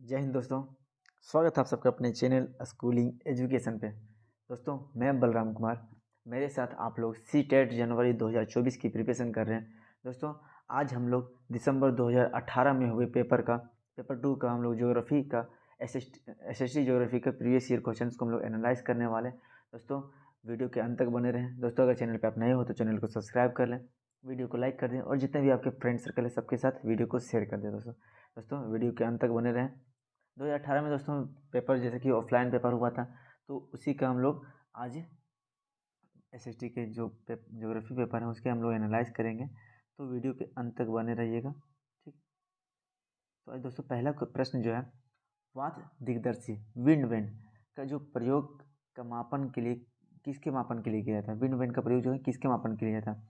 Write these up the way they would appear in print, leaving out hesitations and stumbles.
जय हिंद दोस्तों। स्वागत है आप सबका अपने चैनल स्कूलिंग एजुकेशन पे। दोस्तों मैं बलराम कुमार, मेरे साथ आप लोग सी टेट जनवरी 2024 की प्रिपरेशन कर रहे हैं। दोस्तों आज हम लोग दिसंबर 2018 में हुए पेपर 2 का हम लोग ज्योग्राफी का एसएसटी ज्योग्राफी का प्रीवियस ईयर क्वेश्चंस को हम लोग एनालाइज करने वाले हैं। दोस्तों वीडियो के अंत तक बने रहें। दोस्तों अगर चैनल पर आप नए हो तो चैनल को सब्सक्राइब कर लें, वीडियो को लाइक कर दें और जितने भी आपके फ्रेंड सर्कल है सबके साथ वीडियो को शेयर कर दें। दोस्तों वीडियो के अंत तक बने रहें। 2018 में दोस्तों पेपर जैसे कि ऑफलाइन पेपर हुआ था, तो उसी का हम लोग आज एसएसटी के जो ज्योग्राफी पेपर है उसके हम लोग एनालाइज करेंगे, तो वीडियो के अंत तक बने रहिएगा। ठीक, तो आज दोस्तों पहला प्रश्न जो है, वात दिग्दर्शी विंड वेन का जो प्रयोग का मापन के लिए किसके मापन के लिए किया था? विंड वेन का प्रयोग जो है किसके मापन के लिए था?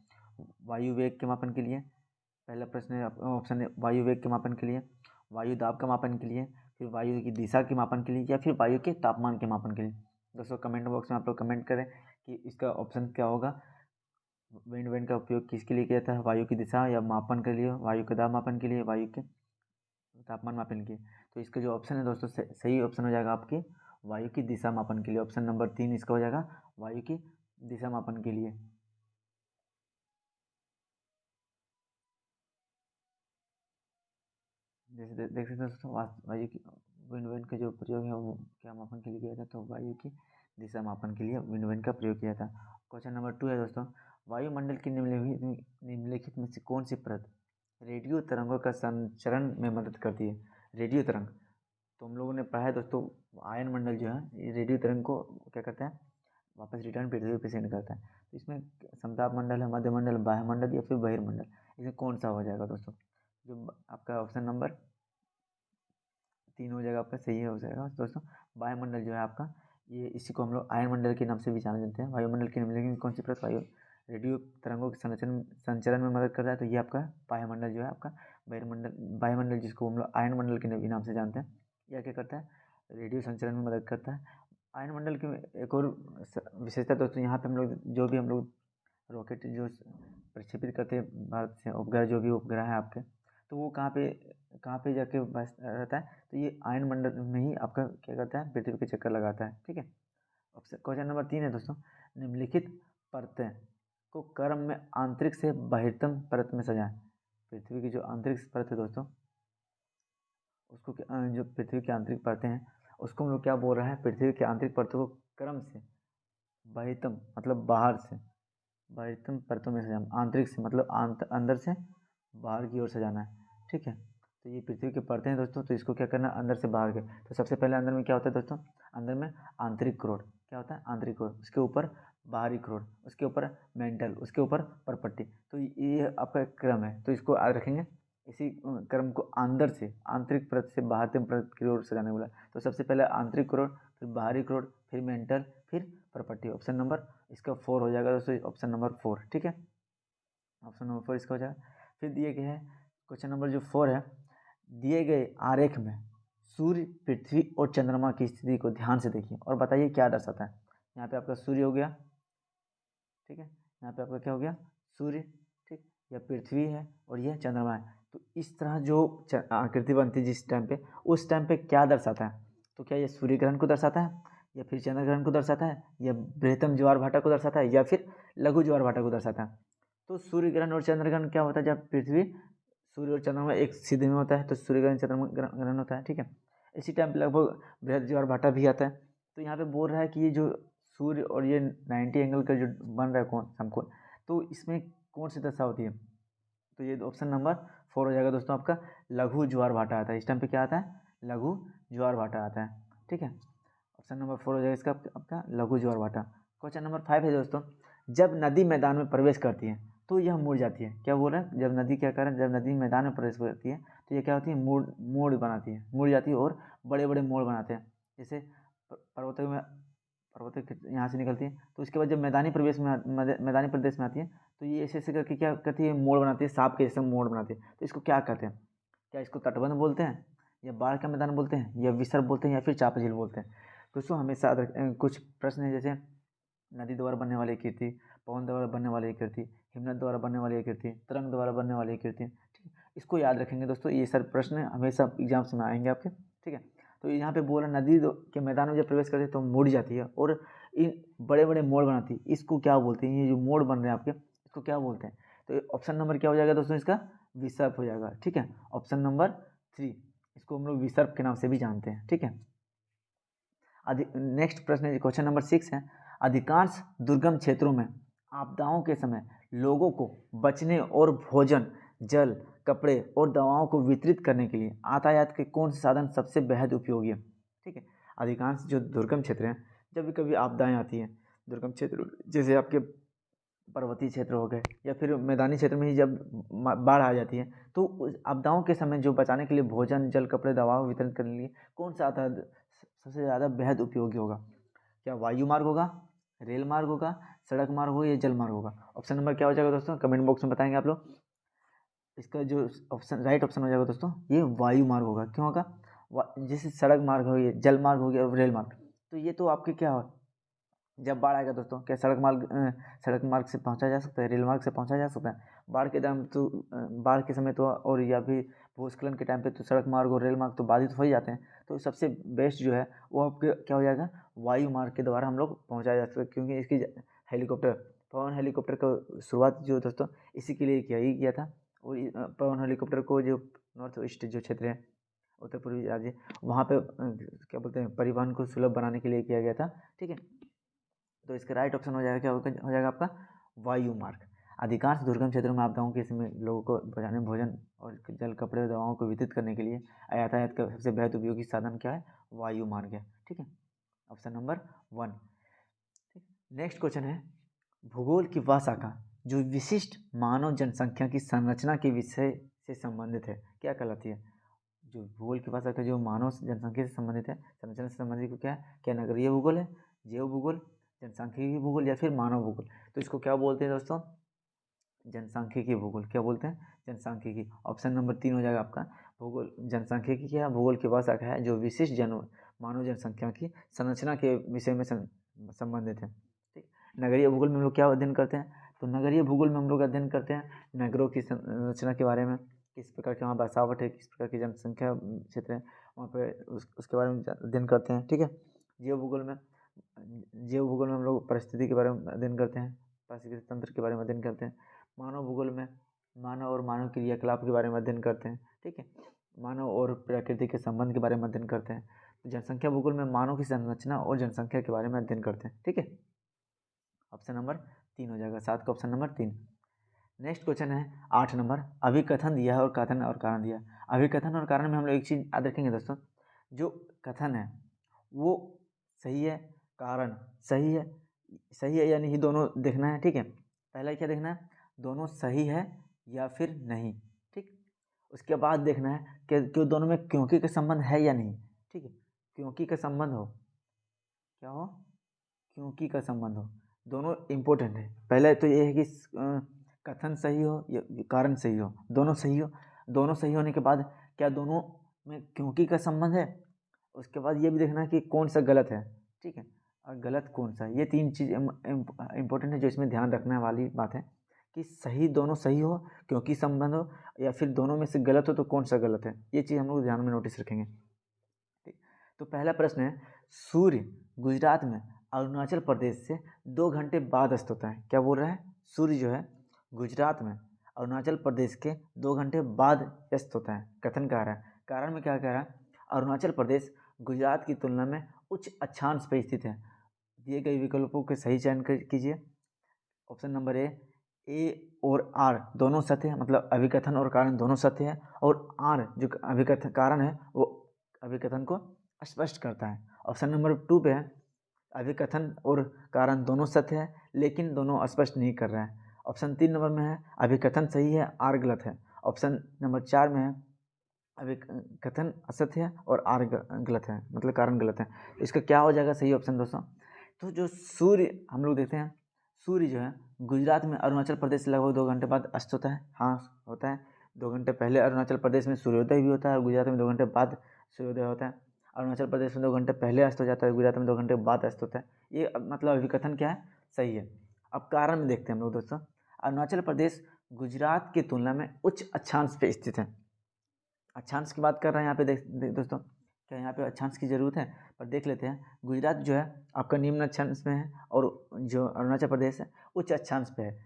वायु वेग के मापन के लिए, पहला प्रश्न है ऑप्शन है वायु वेग के मापन के लिए, वायु दाब का मापन के लिए, फिर वायु की दिशा के मापन के लिए, या फिर वायु के तापमान के मापन के लिए। दोस्तों कमेंट बॉक्स में आप लोग कमेंट करें कि इसका ऑप्शन क्या होगा। विंड वेन का उपयोग किसके लिए किया था? वायु की दिशा या मापन के लिए, वायु के दाब मापन के लिए, वायु के तापमान मापन के लिए। तो इसका जो ऑप्शन है दोस्तों सही ऑप्शन हो जाएगा आपके वायु की दिशा मापन के लिए। ऑप्शन नंबर 3 इसका हो जाएगा वायु की दिशा मापन के लिए। जैसे देख सकते हैं दोस्तों, वायु की विंड वेन का जो प्रयोग है वो क्या मापन के लिए किया था? तो वायु की दिशा मापन के लिए विंड वेन का प्रयोग किया था। क्वेश्चन नंबर 2 है दोस्तों, वायुमंडल की निम्नलिखित में से कौन सी परत रेडियो तरंगों का संचरण में मदद करती है? रेडियो तरंग तो हम लोगों ने पढ़ा है दोस्तों, आयन मंडल जो है ये रेडियो तरंग को क्या करता है? वापस रिटर्न पृथ्वी पे सेंड करता है। तो इसमें समताप मंडल है, मध्य मंडल, बाह्य मंडल या फिर बहिर्मंडल, इसमें कौन सा हो जाएगा दोस्तों? जो आपका ऑप्शन नंबर 3 हो जाएगा आपका, सही हो जाएगा दोस्तों। वायुमंडल जो है आपका, ये इसी को हम लोग आयन मंडल के नाम से भी जाने जाते हैं। वायुमंडल की निम्नलिखित में कौन सी परत वायु रेडियो तरंगों के संचरण में मदद करता है? तो ये आपका वायुमंडल जो है आपका। बहिर्मंडल वायुमंडल जिसको हम लोग आयन मंडल के नाम से जानते हैं, यह क्या करता है? रेडियो संचरण में मदद करता है। आयन मंडल की एक और विशेषता दोस्तों, यहाँ पे हम लोग जो भी हम लोग रॉकेट जो प्रक्षेपित करते हैं भारत से, उपग्रह जो भी उपग्रह है आपके, तो वो कहाँ पे जाके बस रहता है? तो ये आयन मंडल में ही आपका क्या करता है? पृथ्वी के चक्कर लगाता है। ठीक है, क्वेश्चन नंबर 3 है दोस्तों, निम्नलिखित परतें को क्रम में आंतरिक से बाह्यतम परत में सजाएं। पृथ्वी की जो आंतरिक परत है दोस्तों, उसको जो पृथ्वी की आंतरिक परतें हैं उसको हम लोग क्या बोल रहे हैं? पृथ्वी की आंतरिक परतों को क्रम से बाह्यतम मतलब बाहर से, बाह्यतम परतों में सजाना, आंतरिक से मतलब अंदर से बाहर की ओर सजाना है। ठीक है, तो ये पृथ्वी की परतें हैं दोस्तों, तो इसको क्या करना है? अंदर से बाहर के। तो सबसे पहले अंदर में क्या होता है दोस्तों? अंदर में आंतरिक क्रोड क्या होता है? आंतरिक क्रोड, उसके ऊपर बाहरी क्रोड, उसके ऊपर मेंटल, उसके ऊपर परपट्टी। तो ये आपका क्रम है, तो इसको याद रखेंगे। इसी क्रम को अंदर से आंतरिक परत से बाहरी परत की ओर सजाने बोला। तो सबसे पहले आंतरिक क्रोड, फिर बाहरी क्रोड, फिर मेंटल, फिर परपट्टी। ऑप्शन नंबर इसका 4 हो जाएगा दोस्तों, ऑप्शन नंबर 4। ठीक है, ऑप्शन नंबर 4 इसका हो जाएगा। फिर दिए गए हैं क्वेश्चन नंबर जो 4 है, दिए गए आरेख में सूर्य, पृथ्वी और चंद्रमा की स्थिति को ध्यान से देखिए और बताइए क्या दर्शाता है। यहाँ पे आपका सूर्य हो गया, ठीक है, यहाँ पे आपका क्या हो गया? सूर्य, ठीक, यह पृथ्वी है और यह चंद्रमा है। तो इस तरह जो आकृति बनती है जिस टाइम पे, उस टाइम पे क्या दर्शाता है? तो क्या यह सूर्य ग्रहण को दर्शाता है, या फिर चंद्र ग्रहण को दर्शाता है, या बृहत्तम ज्वार भाटा को दर्शाता है, या फिर लघु ज्वार भाटा को दर्शाता है? तो सूर्य ग्रहण और चंद्र ग्रहण क्या होता है? जब पृथ्वी, सूर्य और चंद्रमा एक सीधे में होता है तो सूर्य ग्रहण चंद्रमा ग्रहण होता है। ठीक है, इसी टाइम पे लगभग बृहद ज्वार भाटा भी आता है। तो यहाँ पे बोल रहा है कि ये जो सूर्य और ये 90 एंगल का जो बन रहा है कौन समकोण, तो इसमें कौन सी दशा होती है? तो ये ऑप्शन नंबर 4 हो जाएगा दोस्तों आपका, लघु ज्वार भाटा आता है। इस टाइम पे क्या आता है? लघु ज्वार भाटा आता है। ठीक है, ऑप्शन नंबर 4 हो जाएगा इसका आपका लघु ज्वार भाटा। क्वेश्चन नंबर 5 है दोस्तों, जब नदी मैदान में प्रवेश करती है तो यह मुड़ जाती है। क्या बोल रहे हैं? जब नदी क्या करें, जब नदी मैदान में प्रवेश करती है तो ये क्या होती है? मोड़ बनाती है, मुड़ जाती है और बड़े बड़े मोड़ बनाते हैं। जैसे पर्वतों में यहाँ से निकलती है, तो उसके बाद जब मैदानी प्रदेश में आती है तो ये ऐसे ऐसे करके क्या करती है? मोड़ बनाती है, सांप के जैसे मोड़ बनाती है। तो इसको क्या कहते हैं? क्या इसको तटबंध बोलते हैं, या बाढ़ का मैदान बोलते हैं, या विसर्प बोलते हैं, या फिर चाप झील बोलते हैं? दोस्तों हमेशा कुछ प्रश्न है, जैसे नदी द्वारा बनने वाली कृति, पवन द्वारा बनने वाली कृति, हिमनद द्वारा बनने वाली कृति, तरंग द्वारा बनने वाली कृति। ठीक है, इसको याद रखेंगे दोस्तों, ये सर प्रश्न हमेशा एग्जाम्स में आएंगे आपके। ठीक है। तो यहाँ पे बोला नदी के मैदान में जब प्रवेश करती है तो मुड़ जाती है और इन बड़े बड़े मोड़ बनाती है, इसको क्या बोलते हैं? ये जो मोड़ बन रहे हैं आपके, इसको क्या बोलते हैं? तो ऑप्शन नंबर क्या हो जाएगा दोस्तों? इसका विसर्प हो जाएगा, ठीक है। ऑप्शन नंबर 3, इसको हम लोग विसर्प के नाम से भी जानते हैं, ठीक है। नेक्स्ट प्रश्न क्वेश्चन नंबर 6 है, अधिकांश दुर्गम क्षेत्रों में आपदाओं के समय लोगों को बचने और भोजन, जल, कपड़े और दवाओं को वितरित करने के लिए यातायात के कौन से साधन सबसे बेहद उपयोगी है? ठीक है। अधिकांश जो दुर्गम क्षेत्र हैं, जब भी कभी आपदाएं आती हैं दुर्गम क्षेत्र, जैसे आपके पर्वतीय क्षेत्र हो गए या फिर मैदानी क्षेत्र में ही जब बाढ़ आ जाती है, तो उस आपदाओं के समय जो बचाने के लिए भोजन, जल, कपड़े, दवाओं वितरण करने के लिए कौन सा सबसे ज़्यादा बेहद उपयोगी होगा? क्या वायु मार्ग होगा, रेल मार्ग होगा, सड़क मार्ग होगा या जल मार्ग होगा? ऑप्शन नंबर क्या हो जाएगा दोस्तों? कमेंट बॉक्स में बताएंगे आप लोग। इसका जो ऑप्शन राइट ऑप्शन हो जाएगा दोस्तों, ये वायु मार्ग होगा। क्यों होगा? जैसे सड़क मार्ग हो गया, जल मार्ग हो गया और रेल मार्ग, तो ये तो आपके क्या हो, जब बाढ़ आएगा दोस्तों, क्या सड़क मार्ग से पहुंचा जा सकता है, रेल मार्ग से पहुंचा जा सकता है? बाढ़ के टाइम तो बाढ़ के समय तो, और या फिर भूस्खलन के टाइम पे तो सड़क मार्ग और रेल मार्ग तो बाधित हो ही जाते हैं। तो सबसे बेस्ट जो है वो आपके क्या हो जाएगा? वायु मार्ग के द्वारा हम लोग पहुँचाया जा सकता है, क्योंकि इसकी हेलीकॉप्टर, पवन हेलीकॉप्टर का शुरुआत जो दोस्तों इसी के लिए किया था। और पवन हेलीकॉप्टर को जो नॉर्थ ईस्ट जो क्षेत्र है, उत्तर पूर्वी राज्य, वहाँ पे क्या बोलते हैं, परिवहन को सुलभ बनाने के लिए किया गया था, ठीक है। तो इसका राइट ऑप्शन हो जाएगा, क्या हो जाएगा आपका? वायु मार्ग। अधिकांश दुर्गम क्षेत्रों में आपदाओं के समय लोगों को बचाने, भोजन और जल, कपड़े और दवाओं को वितरित करने के लिए यातायात का सबसे बेहद उपयोगी साधन क्या है? वायु मार्ग है, ठीक है। Option number 1। नेक्स्ट क्वेश्चन है, भूगोल की वह शाखा जो विशिष्ट मानव जनसंख्या की संरचना के विषय से संबंधित है, क्या कहलाती है? जो भूगोल की वह शाखा जो मानव जनसंख्या से संबंधित है, संरचना से संबंधित, को क्या है? क्या नगरीय भूगोल है, जैव भूगोल, जनसांख्यिकी भूगोल या फिर मानव भूगोल? तो इसको क्या बोलते हैं दोस्तों? जनसांख्यिकी भूगोल। क्या बोलते हैं? जनसांख्यिकी। ऑप्शन नंबर 3 हो जाएगा आपका। भूगोल जनसांख्यिकी क्या है? भूगोल की वह शाखा है जो विशिष्ट मानव जनसंख्या की संरचना के विषय में संबंधित है, ठीक। नगरीय भूगोल में हम लोग क्या अध्ययन करते हैं? तो नगरीय भूगोल में हम लोग अध्ययन करते हैं नगरों की संरचना के बारे में, किस प्रकार के वहाँ बसावट है, किस प्रकार की जनसंख्या क्षेत्र है वहाँ पे, उसके बारे में अध्ययन करते हैं, ठीक है। जैव भूगोल में हम लोग परिस्थिति के बारे में अध्ययन करते हैं, पारिस्थितिक तंत्र के बारे में अध्ययन करते हैं। मानव भूगोल में मानव और मानव क्रियाकलाप के बारे में अध्ययन करते हैं, ठीक है। मानव और प्रकृति के संबंध के बारे में अध्ययन करते हैं। तो जनसंख्या भूगोल में मानव की संरचना और जनसंख्या के बारे में अध्ययन करते हैं, ठीक है। ऑप्शन नंबर 3 हो जाएगा, 7 का ऑप्शन नंबर 3। नेक्स्ट क्वेश्चन है 8 नंबर, अभिकथन दिया है और कथन और कारण दिया। अभिकथन और कारण में हम लोग एक चीज़ याद रखेंगे दोस्तों, जो कथन है वो सही है, कारण सही है या नहीं, दोनों देखना है, ठीक है। पहला क्या देखना है? दोनों सही है या फिर नहीं, ठीक। उसके बाद देखना है कि दोनों में क्योंकि का संबंध है या नहीं, ठीक है। क्योंकि का संबंध हो, क्या हो? क्योंकि का संबंध हो, दोनों इम्पोर्टेंट है। पहले तो ये है कि कथन सही हो या कारण सही हो, दोनों सही हो। दोनों सही होने के बाद क्या दोनों में क्योंकि का संबंध है? उसके बाद ये भी देखना है कि कौन सा गलत है, ठीक है, और गलत कौन सा है। ये 3 चीज़ इम्पोर्टेंट है जो इसमें ध्यान रखने वाली बात है, कि सही दोनों सही हो, क्योंकि संबंध हो, या फिर दोनों में से गलत हो तो कौन सा गलत है। ये चीज़ हम लोग ध्यान में नोटिस रखेंगे, ठीक। तो पहला प्रश्न है, सूर्य गुजरात में अरुणाचल प्रदेश से 2 घंटे बाद अस्त होता है। क्या बोल रहा है? सूर्य जो है गुजरात में अरुणाचल प्रदेश के 2 घंटे बाद अस्त होता है, कथन कह रहा है। कारण में क्या कह रहा है? अरुणाचल प्रदेश गुजरात की तुलना में उच्च अक्षांश पर स्थित है। दिए गए विकल्पों के सही चयन कीजिए। ऑप्शन नंबर ए और आर दोनों सत्य है, मतलब अभिकथन और कारण दोनों सत्य है, और आर जो अभिकथन कारण है वो अभिकथन को स्पष्ट करता है। ऑप्शन नंबर 2 पे है, अभिकथन और कारण दोनों सत्य है लेकिन दोनों स्पष्ट नहीं कर रहा है। ऑप्शन 3 नंबर में है, अभिकथन सही है, आर गलत है। ऑप्शन नंबर 4 में है, अभिकथन असत्य है और आर गलत है, मतलब कारण गलत है। इसका क्या हो जाएगा सही ऑप्शन दोस्तों? तो जो सूर्य हम लोग देखते हैं, सूर्य जो है गुजरात में अरुणाचल प्रदेश से लगभग 2 घंटे बाद अस्त होता है। हाँ होता है, 2 घंटे पहले अरुणाचल प्रदेश में सूर्योदय भी होता है और गुजरात में 2 घंटे बाद सूर्योदय होता है। अरुणाचल प्रदेश में 2 घंटे पहले अस्त हो जाता है, गुजरात में 2 घंटे बाद अस्त होता है। ये मतलब अभिकथन क्या है? सही है। अब कारण में देखते हैं हम लोग दोस्तों, अरुणाचल प्रदेश गुजरात की तुलना में उच्च अक्षांश पे स्थित है। अक्षांश की बात कर रहे हैं यहाँ पे दोस्तों, क्या यहाँ पे अक्षांश की ज़रूरत है? पर देख लेते हैं। गुजरात जो है आपका निम्न अक्षांश में है और जो अरुणाचल प्रदेश है उच्च अक्षांश पे है।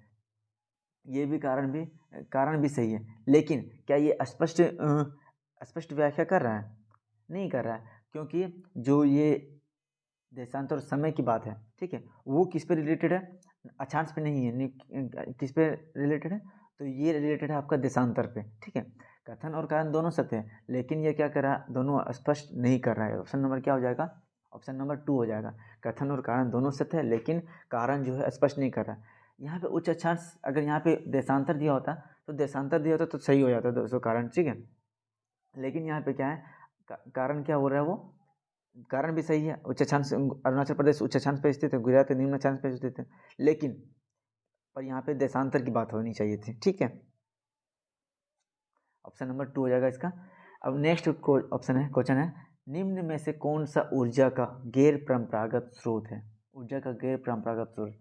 ये भी कारण भी सही है, लेकिन क्या ये स्पष्ट व्याख्या कर रहा है? नहीं कर रहा है, क्योंकि जो ये देशांतर समय की बात है, ठीक है, वो किस पे रिलेटेड है? अक्षांश पे नहीं है, किस पे रिलेटेड है? तो ये रिलेटेड है आपका देशांतर पे, ठीक है। कथन और कारण दोनों सत्य है, लेकिन ये क्या कर रहा है? दोनों स्पष्ट नहीं कर रहा है। ऑप्शन नंबर क्या हो जाएगा? ऑप्शन नंबर 2 हो जाएगा। कथन और कारण दोनों सत्य है, लेकिन कारण जो है स्पष्ट नहीं कर रहा है। यहाँ पे उच्च अक्षांश, अगर यहाँ पे देशांतर दिया होता तो सही हो जाता दोस्तों कारण, ठीक है। लेकिन यहाँ पे क्या है, कारण क्या हो रहा है? वो कारण भी सही है, उच्च अक्षांश, अरुणाचल प्रदेश उच्च अक्षांश पे स्थित है, गुजरात निम्न अक्षांश पे स्थित है, लेकिन पर यहाँ पे देशांतर की बात होनी चाहिए थी, ठीक है। ऑप्शन नंबर 2 हो जाएगा इसका। अब नेक्स्ट क्वेश्चन है, निम्न में से कौन सा ऊर्जा का गैर परंपरागत स्रोत है? ऊर्जा का गैर परंपरागत स्रोत,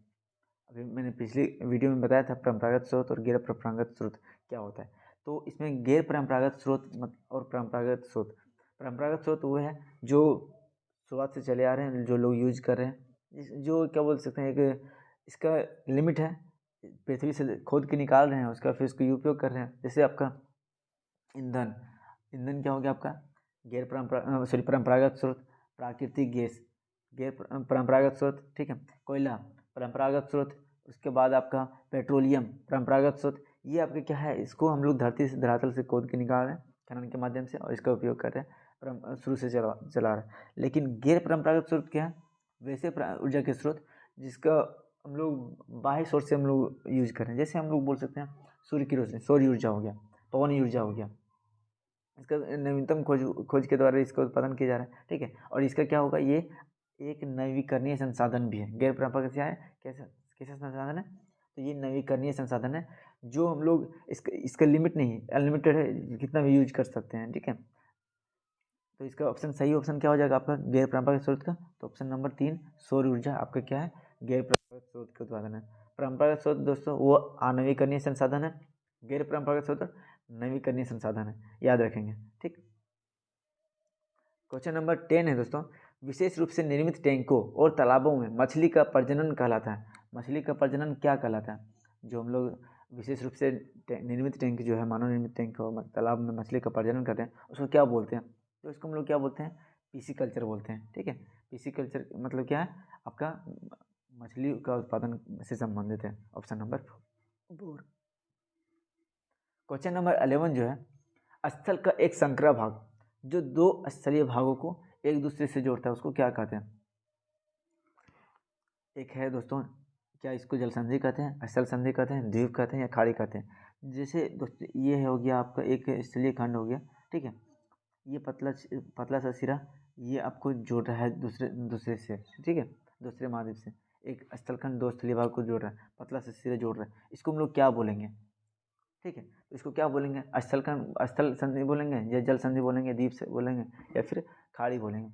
अभी मैंने पिछली वीडियो में बताया था परंपरागत स्रोत और गैर परंपरागत स्रोत क्या होता है। तो इसमें गैर परंपरागत स्रोत और परंपरागत स्रोत वो है जो शुरुआत से चले आ रहे हैं, जो लोग यूज कर रहे हैं, जो क्या बोल सकते हैं, एक इसका लिमिट है, पृथ्वी से खोद के निकाल रहे हैं उसका, फिर उसको उपयोग कर रहे हैं। जैसे आपका ईंधन क्या हो गया आपका? परंपरागत स्रोत। प्राकृतिक गैस गैर परंपरागत स्रोत, ठीक है। कोयला परंपरागत स्रोत। उसके बाद आपका पेट्रोलियम परंपरागत स्रोत। ये आपके क्या है, इसको हम लोग धरती से, धरातल से खोद के निकाल रहे हैं खनन के माध्यम से, और इसका उपयोग कर रहे हैं, शुरू से चला रहे हैं। लेकिन गैर परंपरागत स्रोत क्या है? वैसे ऊर्जा के स्रोत जिसका हम लोग बाह्य सोर्स से हम लोग यूज कर रहे हैं। जैसे हम लोग बोल सकते हैं सूर्य की रोशनी, सौर ऊर्जा हो गया, पवन ऊर्जा हो गया, इसका नवीनतम खोज के द्वारा इसका उत्पादन किया जा रहा है, ठीक है। और इसका क्या होगा, ये एक नवीकरणीय संसाधन भी है। गैर परंपरागत क्या है? कैसा संसाधन है? तो ये नवीकरणीय संसाधन है, जो हम लोग इसका लिमिट नहीं है, अनलिमिटेड है, कितना भी यूज कर सकते हैं, ठीक है। तो इसका सही ऑप्शन क्या हो जाएगा आपका गैर परंपरागत स्रोत का? तो ऑप्शन नंबर 3 सौर ऊर्जा आपका क्या है? गैर परंपरागत स्रोत का उत्पादन है। परंपरागत स्रोत दोस्तों वो अनवीकरणीय संसाधन है, गैर परंपरागत स्रोत नवीकरणीय संसाधन है, याद रखेंगे, ठीक। क्वेश्चन नंबर 10 है दोस्तों, विशेष रूप से निर्मित टैंकों और तालाबों में मछली का प्रजनन कहलाता है। मछली का प्रजनन क्या कहलाता है? जो हम लोग विशेष रूप से निर्मित टैंक जो है, मानव निर्मित टैंक और तालाब में मछली का प्रजनन करते हैं, उसको क्या बोलते हैं? तो इसको हम लोग क्या बोलते हैं? पीसीकल्चर बोलते हैं, ठीक है। पीसीकल्चर मतलब क्या है? आपका मछली का उत्पादन से संबंधित है। Option number 4। क्वेश्चन नंबर 11 जो है, स्थल का एक संकरा भाग जो दो स्थलीय भागों को एक दूसरे से जोड़ता है, उसको क्या कहते हैं? एक है दोस्तों, क्या इसको जल संधि कहते हैं, स्थल संधि कहते हैं, द्वीप कहते हैं, या खाड़ी कहते हैं? जैसे दोस्तों ये हो गया आपका एक स्थलीय खंड हो गया, ठीक है। ये पतला सा सिरा ये आपको जोड़ रहा है दूसरे से, ठीक है, दूसरे महाद्वीप से। एक स्थलखंड दो स्थलीय भाग को जोड़ रहा है, पतला सा सिरा जोड़ रहा है, इसको हम लोग क्या बोलेंगे? ठीक है, तो इसको क्या बोलेंगे? स्थल संधि बोलेंगे, या जल संधि बोलेंगे, द्वीप से बोलेंगे, या फिर खाड़ी बोलेंगे?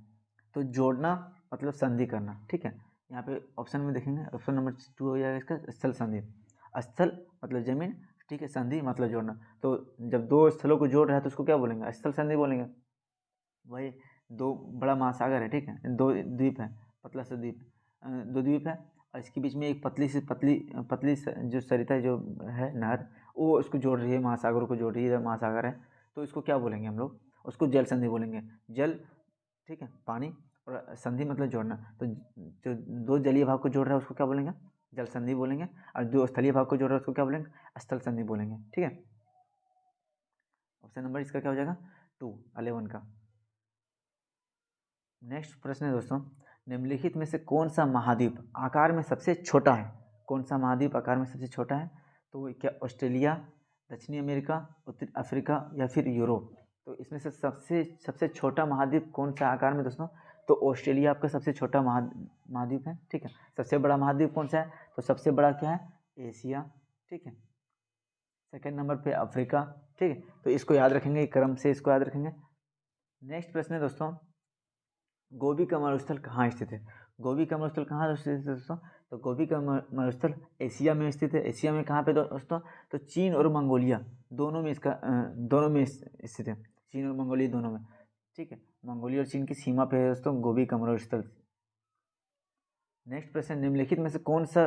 तो जोड़ना मतलब संधि करना, ठीक है। यहाँ पे ऑप्शन में देखेंगे, ऑप्शन नंबर 2 हो जाएगा इसका, स्थल संधि। स्थल मतलब जमीन, ठीक है, संधि मतलब जोड़ना। तो जब दो स्थलों को जोड़ रहा है तो उसको क्या बोलेंगे? स्थल संधि बोलेंगे। वही दो बड़ा महासागर है, ठीक है, दो द्वीप है, पतला सा द्वीप, दो द्वीप है, और इसके बीच में एक पतली जो सरिता जो है नहर, वो उसको जोड़ रही है, महासागरों को जोड़ रही है, महासागर है। तो इसको क्या बोलेंगे हम लोग? उसको जल संधि बोलेंगे। जल, ठीक है, पानी, और संधि मतलब जोड़ना। तो जो दो जलीय भाग को जोड़ रहा है उसको क्या बोलेंगे? जल संधि बोलेंगे। और जो स्थलीय भाग को जोड़ रहा है उसको क्या बोलेंगे? स्थल संधि बोलेंगे, ठीक है। ऑप्शन नंबर इसका क्या हो जाएगा? 2, 11 का। नेक्स्ट प्रश्न है दोस्तों, निम्नलिखित में से कौन सा महाद्वीप आकार में सबसे छोटा है? कौन सा महाद्वीप आकार में सबसे छोटा है? तो क्या ऑस्ट्रेलिया, दक्षिणी अमेरिका, उत्तरी अफ्रीका, या फिर यूरोप? तो इसमें से सबसे छोटा महाद्वीप कौन सा आकार में दोस्तों? तो ऑस्ट्रेलिया आपका सबसे छोटा महाद्वीप है, ठीक है। सबसे बड़ा महाद्वीप कौन सा है? तो सबसे बड़ा क्या है? एशिया, ठीक है। सेकेंड नंबर पे अफ्रीका, ठीक है। तो इसको याद रखेंगे, क्रम से इसको याद रखेंगे। नेक्स्ट प्रश्न है दोस्तों, गोबी का मरुस्थल कहाँ स्थित है? गोबी का मरुस्थल कहाँ स्थित है दोस्तों? तो गोबी का मरुस्थल एशिया में स्थित है। एशिया में कहाँ पे दोस्तों? तो चीन और मंगोलिया दोनों में स्थित है। चीन और मंगोलिया दोनों में, ठीक है, मंगोलिया और चीन की सीमा पे है दोस्तों गोबी कमरो स्थल। नेक्स्ट प्रश्न, निम्नलिखित में से कौन सा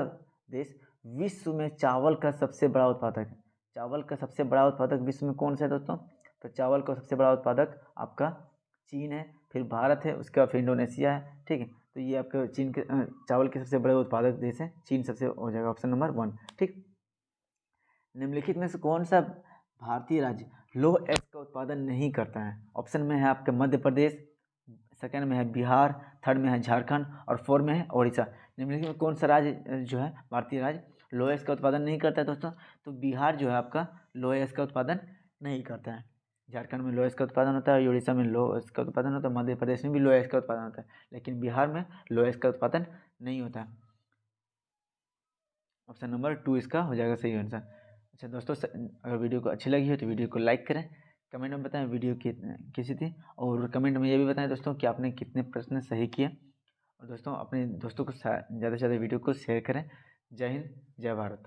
देश विश्व में चावल का सबसे बड़ा उत्पादक है? चावल का सबसे बड़ा उत्पादक विश्व में कौन सा है दोस्तों? तो चावल का सबसे बड़ा उत्पादक आपका चीन है, फिर भारत है, उसके बाद फिर इंडोनेशिया है। ठीक है, तो ये आपके चीन के चावल के सबसे बड़े उत्पादक देश है, चीन सबसे हो जाएगा ऑप्शन नंबर 1। ठीक, निम्नलिखित में से कौन सा भारतीय राज्य लौह अयस्क का उत्पादन नहीं करता है? ऑप्शन में है आपके मध्य प्रदेश, सेकंड में है बिहार, थर्ड में है झारखंड और फोर्थ में है उड़ीसा। निम्नलिखित में कौन सा राज्य जो है भारतीय राज्य लौह अयस्क का उत्पादन नहीं करता है दोस्तों? तो बिहार जो है आपका लौह अयस्क का उत्पादन नहीं करता है। झारखंड में लौह अयस्क का उत्पादन होता है, उड़ीसा में लौह अयस्क का उत्पादन होता है, मध्य प्रदेश में भी लौह अयस्क का उत्पादन होता है, लेकिन बिहार में लौह अयस्क का उत्पादन नहीं होता है। ऑप्शन नंबर 2 इसका हो जाएगा सही आंसर। अच्छा दोस्तों, अगर वीडियो को अच्छी लगी हो तो वीडियो को लाइक करें, कमेंट में बताएं वीडियो कैसी थी, और कमेंट में ये भी बताएं दोस्तों कि आपने कितने प्रश्न सही किए। और दोस्तों अपने दोस्तों को ज़्यादा से ज़्यादा वीडियो को शेयर करें। जय हिंद, जय भारत।